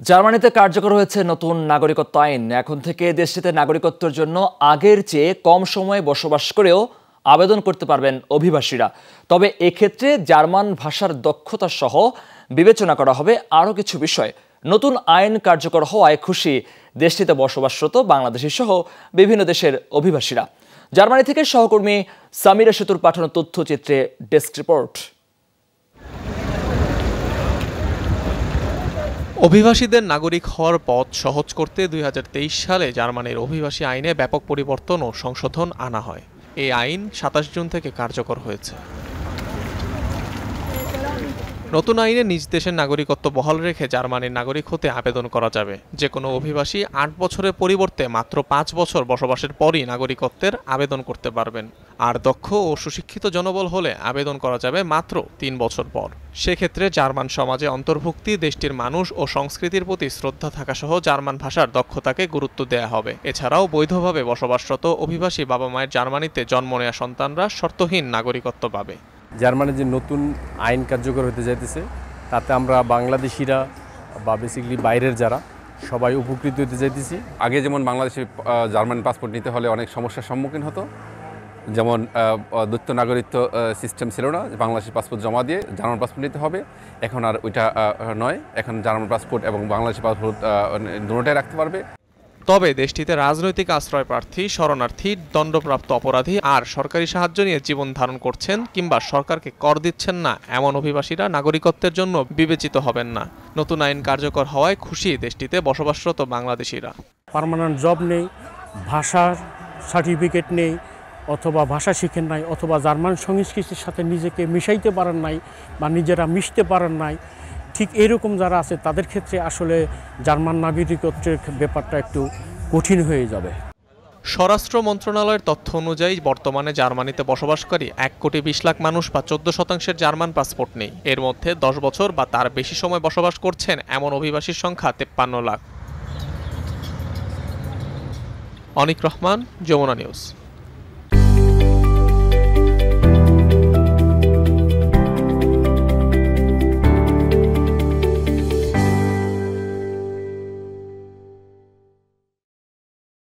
জার্মানিতে কার্যকর হয়েছে নতুন নাগরিকত্ব আইন। এখন থেকে দেশটিতে নাগরিকত্বের জন্য আগের চেয়ে কম সময়ে বসবাস করেও আবেদন করতে পারবেন অভিবাসীরা। তবে এক্ষেত্রে জার্মান ভাষার দক্ষতা সহ বিবেচনা করা হবে আরও কিছু বিষয়। নতুন আইন কার্যকর হওয়ায় খুশি দেশটিতে বসবাসরত বাংলাদেশি সহ বিভিন্ন দেশের অভিবাসীরা। জার্মানি থেকে সহকর্মী সামিরা সেতুর পাঠানো তথ্যচিত্রে ডেস্ক রিপোর্ট। অভিবাসীদের নাগরিক হওয়ার পথ সহজ করতে ২০২৩ সালে জার্মানির অভিবাসী আইনে ব্যাপক পরিবর্তন ও সংশোধন আনা হয়। এই আইন ২৭ জুন থেকে কার্যকর হয়েছে। নতুন আইনে নিজ দেশের নাগরিকত্ব বহাল রেখে জার্মানির নাগরিক হতে আবেদন করা যাবে। যে কোনো অভিবাসী ৮ বছরের পরিবর্তে মাত্র ৫ বছর বসবাসের পরই নাগরিকত্বের আবেদন করতে পারবেন। আর দক্ষ ও সুশিক্ষিত জনবল হলে আবেদন করা যাবে মাত্র ৩ বছর পর। সেক্ষেত্রে জার্মান সমাজে অন্তর্ভুক্তি, দেশটির মানুষ ও সংস্কৃতির প্রতি শ্রদ্ধা থাকা সহ জার্মান ভাষার দক্ষতাকে গুরুত্ব দেয়া হবে। এছাড়াও বৈধভাবে বসবাসরত অভিবাসী বাবা মায়ের জার্মানিতে জন্ম নেওয়া সন্তানরা শর্তহীন নাগরিকত্ব পাবে। জার্মানির যে নতুন আইন কার্যকর হতে যাইতেছে তাতে আমরা বাংলাদেশিরা বা বেসিক্যালি বাইরের যারা সবাই উপকৃত হতে যাইতেছি। আগে যেমন বাংলাদেশে জার্মান পাসপোর্ট নিতে হলে অনেক সমস্যার সম্মুখীন হতো, যেমন দ্বৈত নাগরিকত্ব সিস্টেম ছিল না, বাংলাদেশের পাসপোর্ট জমা দিয়ে জার্মান পাসপোর্ট নিতে হবে। এখন আর ওইটা নয়, এখন জার্মান পাসপোর্ট এবং বাংলাদেশি পাসপোর্ট দুটোটাই রাখতে পারবে। তবে দেশটিতে রাজনৈতিক আশ্রয় প্রার্থী, শরণার্থী, দণ্ডপ্রাপ্ত অপরাধী আর সরকারি সাহায্য নিয়ে জীবন ধারণ করছেন কিংবা সরকারকে কর দিচ্ছেন না এমন অভিবাসীরা নাগরিকত্বের জন্য বিবেচিত হবেন না। নতুন আইন কার্যকর হওয়ায় খুশি দেশটিতে বসবাসরত বাংলাদেশিরা। পার্মানেন্ট জব নেই, ভাষার সার্টিফিকেট নেই, অথবা ভাষা শিখেন নাই, অথবা জার্মান সংস্কৃতির সাথে নিজেকে মিশাইতে পারেন নাই বা নিজেরা মিশতে পারেন নাই, ঠিক এরকম যারা আছে তাদের ক্ষেত্রে আসলে জার্মান নাগরিকত্বের ব্যাপারটা একটু কঠিন হয়ে যাবে। স্বরাষ্ট্র মন্ত্রণালয়ের তথ্য অনুযায়ী বর্তমানে জার্মানিতে বসবাসকারী ১,২০,০০,০০০ মানুষ বা ১৪% জার্মান পাসপোর্ট নেই। এর মধ্যে ১০ বছর বা তার বেশি সময় বসবাস করছেন এমন অভিবাসীর সংখ্যা ৫৩ লাখ। অনিক রহমান, যমুনা নিউজ।